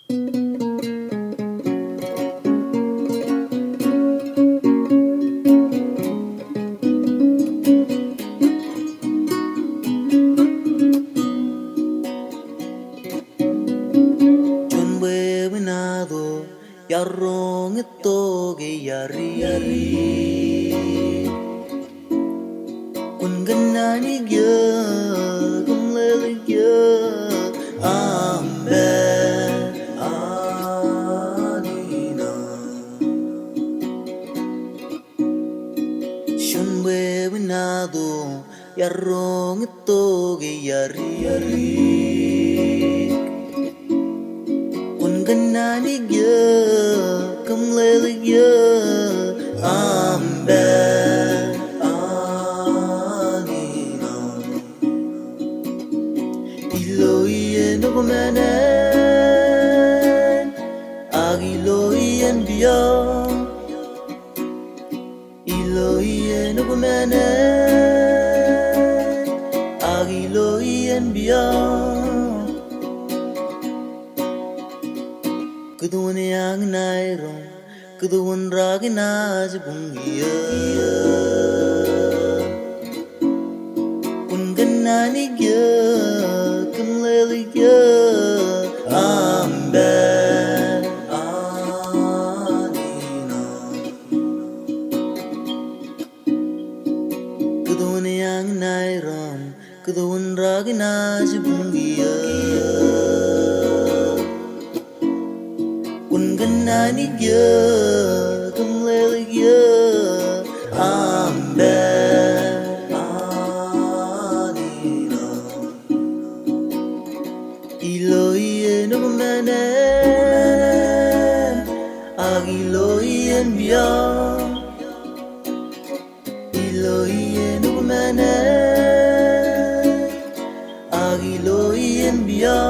Juon bwebwenato yarong ito gayari kun ganani gya kumlele gya ambe anina Juon bwebwenato yarong ito gayari ganani gya kumlele gya ambe anina iloye no manen agiloyen biya iloye no manen agiloyen biya Kuduan yang nairong, kuduan ragi naj bungia. Kun ganani gya, kumleli gya, ambe anina. Kuduan yang nairong, kuduan ragi naj bungia. Ganani gya kumlele gya ambe anina iloye no manen agiloyen biya iloye no manen agiloyen biya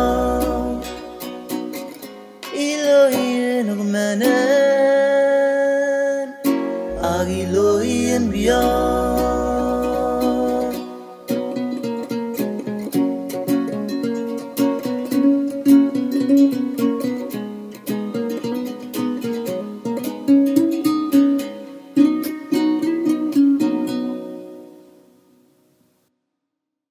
iloyen no manen agiloyen biya